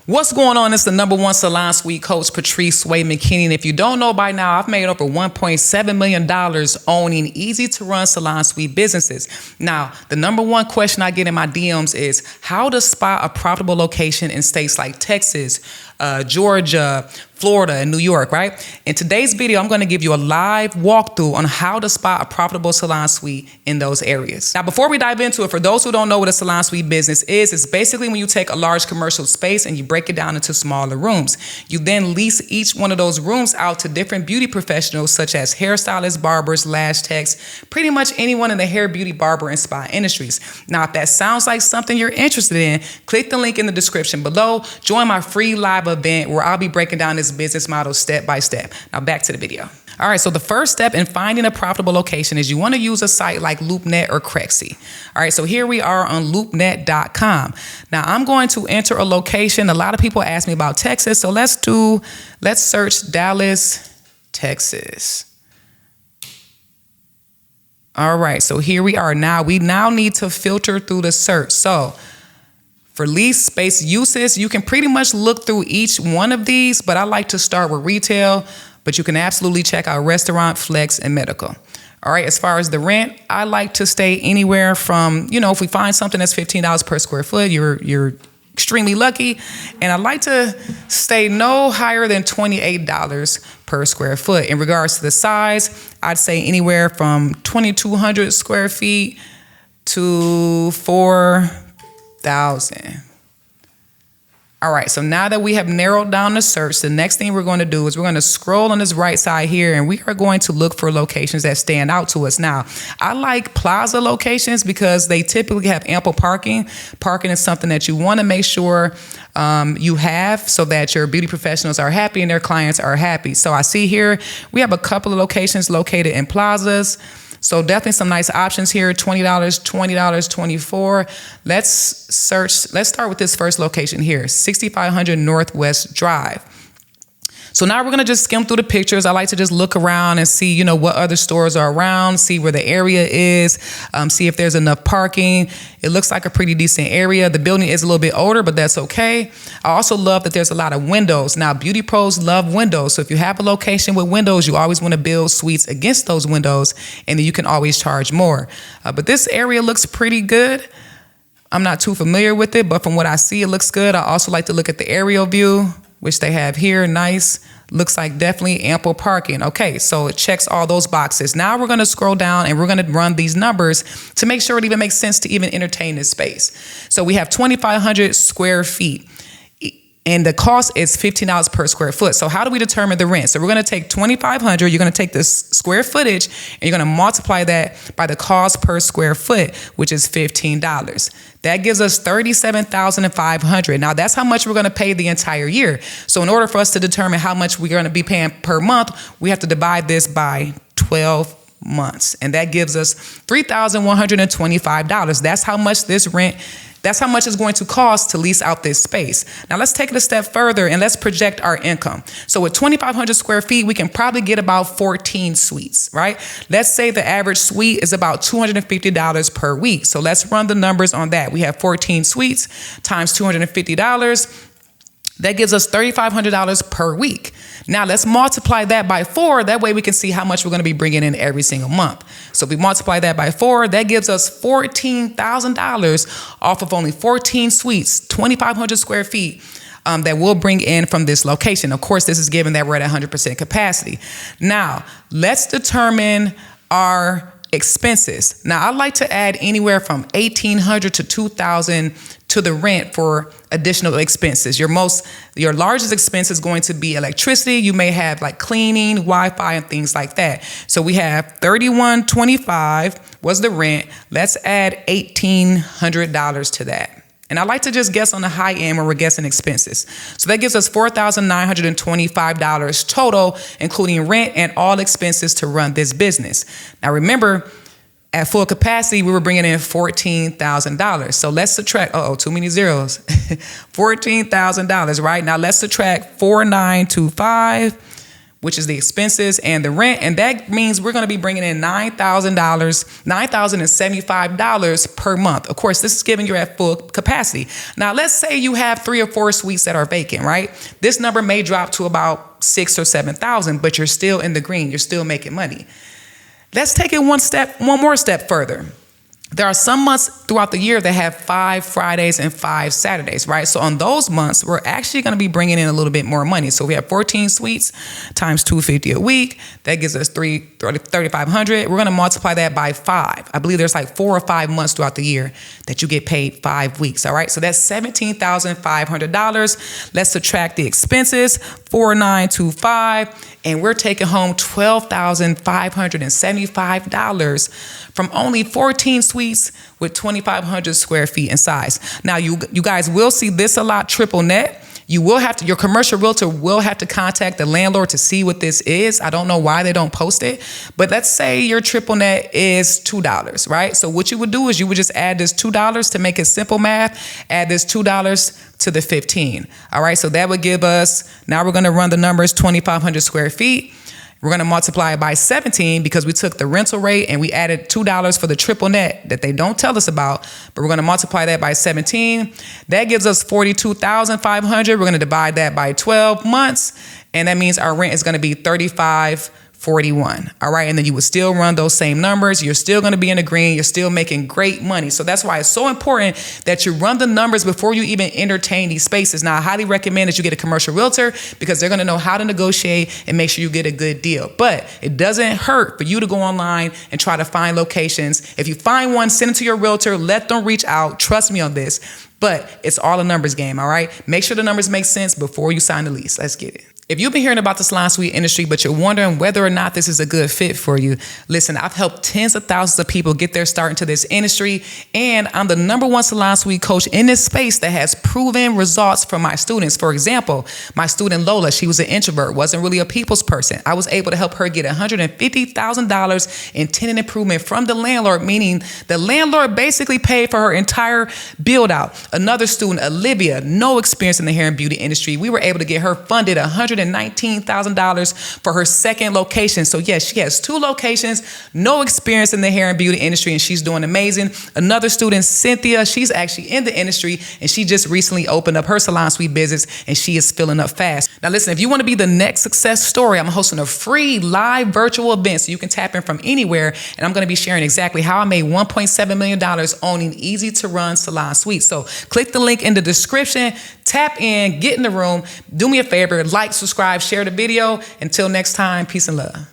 What's going on? It's the #1 salon suite coach, Patrice Sway McKinney. And if you don't know by now, I've made over $1.7 million owning easy to run salon suite businesses. Now, the #1 question I get in my DMs is how to spot a profitable location in states like Texas, Georgia, Florida, and New York, right? In today's video, I'm going to give you a live walkthrough on how to spot a profitable salon suite in those areas. Now, before we dive into it, for those who don't know what a salon suite business is, it's basically when you take a large commercial space and you break it down into smaller rooms. You then lease each one of those rooms out to different beauty professionals such as hairstylists, barbers, lash techs, pretty much anyone in the hair, beauty, barber, and spa industries. Now, if that sounds like something you're interested in, click the link in the description below. Join my free live event where I'll be breaking down this business model step by step. Now back to the video. All right, so the first step in finding a profitable location is you want to use a site like LoopNet or Crexi. All right, so here we are on loopnet.com. Now I'm going to enter a location. A lot of people ask me about Texas, so let's search Dallas, Texas. All right, so here we are now. We now need to filter through the search. So for lease space uses, you can pretty much look through each one of these, but I like to start with retail, but you can absolutely check out restaurant, flex, and medical. All right, as far as the rent, I like to stay anywhere from, if we find something that's $15 per square foot, you're extremely lucky. And I like to stay no higher than $28 per square foot. In regards to the size, I'd say anywhere from 2,200 square feet to 4,000. All right, so now that we have narrowed down the search, the next thing we're going to do is we're going to scroll on this right side here, and we are going to look for locations that stand out to us. Now, I like plaza locations because they typically have ample parking. Parking is something that you want to make sure you have so that your beauty professionals are happy and their clients are happy. So I see here we have a couple of locations located in plazas. So definitely some nice options here, $20, $20, $24. Let's start with this first location here, 6500 Northwest Drive. So now we're gonna just skim through the pictures. I like to just look around and see, what other stores are around, see where the area is, see if there's enough parking. It looks like a pretty decent area. The building is a little bit older, but that's okay. I also love that there's a lot of windows. Now, beauty pros love windows. So if you have a location with windows, you always wanna build suites against those windows, and then you can always charge more. But this area looks pretty good. I'm not too familiar with it, but from what I see, it looks good. I also like to look at the aerial view, which they have here, nice. Looks like definitely ample parking. Okay, so it checks all those boxes. Now we're gonna scroll down and we're gonna run these numbers to make sure it even makes sense to even entertain this space. So we have 2,500 square feet. And the cost is $15 per square foot. So how do we determine the rent? So we're gonna take 2,500, you're gonna take this square footage, and you're gonna multiply that by the cost per square foot, which is $15. That gives us $37,500. Now that's how much we're gonna pay the entire year. So in order for us to determine how much we're gonna be paying per month, we have to divide this by 12 months. And that gives us $3,125. That's how much that's how much it's going to cost to lease out this space. Now let's take it a step further and let's project our income. So with 2,500 square feet, we can probably get about 14 suites, right? Let's say the average suite is about $250 per week. So let's run the numbers on that. We have 14 suites times $250. That gives us $3,500 per week. Now let's multiply that by 4. That way we can see how much we're going to be bringing in every single month. So if we multiply that by 4, that gives us $14,000 off of only 14 suites, 2,500 square feet that we'll bring in from this location. Of course, this is given that we're at 100% capacity. Now let's determine our expenses. Now I like to add anywhere from $1,800 to $2,000 to the rent for additional expenses. Your largest expense is going to be electricity. You may have like cleaning, Wi-Fi, and things like that. So we have $3,125 was the rent. Let's add $1,800 to that. And I like to just guess on the high end when we're guessing expenses. So that gives us $4,925 total, including rent and all expenses to run this business. Now remember, at full capacity, we were bringing in $14,000. So let's subtract, too many zeros. $14,000, right? Now let's subtract 4,925 which is the expenses and the rent. And that means we're going to be bringing in $9,075 per month. Of course, this is giving you at full capacity. Now, let's say you have 3 or 4 suites that are vacant, right? This number may drop to about 6,000 or 7,000, but you're still in the green. You're still making money. Let's take it one more step further. There are some months throughout the year that have 5 Fridays and 5 Saturdays, right? So on those months, we're actually going to be bringing in a little bit more money. So we have 14 suites times $250 a week. That gives us $3,500. We're going to multiply that by 5. I believe there's like 4 or 5 months throughout the year that you get paid 5 weeks. All right. So that's $17,500. Let's subtract the expenses, $4,925. And we're taking home $12,575 from only 14 suites with 2,500 square feet in size. Now, you guys will see this a lot triple net. You will have to, your commercial realtor will have to contact the landlord to see what this is. I don't know why they don't post it, but let's say your triple net is $2, right? So what you would do is you would just add this $2 to make it simple math, add this $2 to the 15. All right, so that would give us, now we're going to run the numbers, 2,500 square feet. We're going to multiply it by 17 because we took the rental rate and we added $2 for the triple net that they don't tell us about, but we're going to multiply that by 17. That gives us $42,500. We're going to divide that by 12 months, and that means our rent is going to be $35,441. All right. And then you would still run those same numbers. You're still going to be in the green. You're still making great money. So that's why it's so important that you run the numbers before you even entertain these spaces. Now, I highly recommend that you get a commercial realtor because they're going to know how to negotiate and make sure you get a good deal. But it doesn't hurt for you to go online and try to find locations. If you find one, send it to your realtor. Let them reach out. Trust me on this. But it's all a numbers game. All right. Make sure the numbers make sense before you sign the lease. Let's get it. If you've been hearing about the salon suite industry, but you're wondering whether or not this is a good fit for you, listen, I've helped tens of thousands of people get their start into this industry, and I'm the #1 salon suite coach in this space that has proven results for my students. For example, my student Lola, she was an introvert, wasn't really a people's person. I was able to help her get $150,000 in tenant improvement from the landlord, meaning the landlord basically paid for her entire build out. Another student, Olivia, no experience in the hair and beauty industry. We were able to get her funded $119,000 for her second location. So yes, she has 2 locations, no experience in the hair and beauty industry, and she's doing amazing. Another student, Cynthia, she's actually in the industry, and she just recently opened up her salon suite business, and she is filling up fast. Now listen, if you want to be the next success story, I'm hosting a free live virtual event so you can tap in from anywhere, and I'm going to be sharing exactly how I made $1.7 million owning easy to run salon suites. So click the link in the description, tap in, get in the room, do me a favor, like, subscribe, share the video. Until next time, peace and love.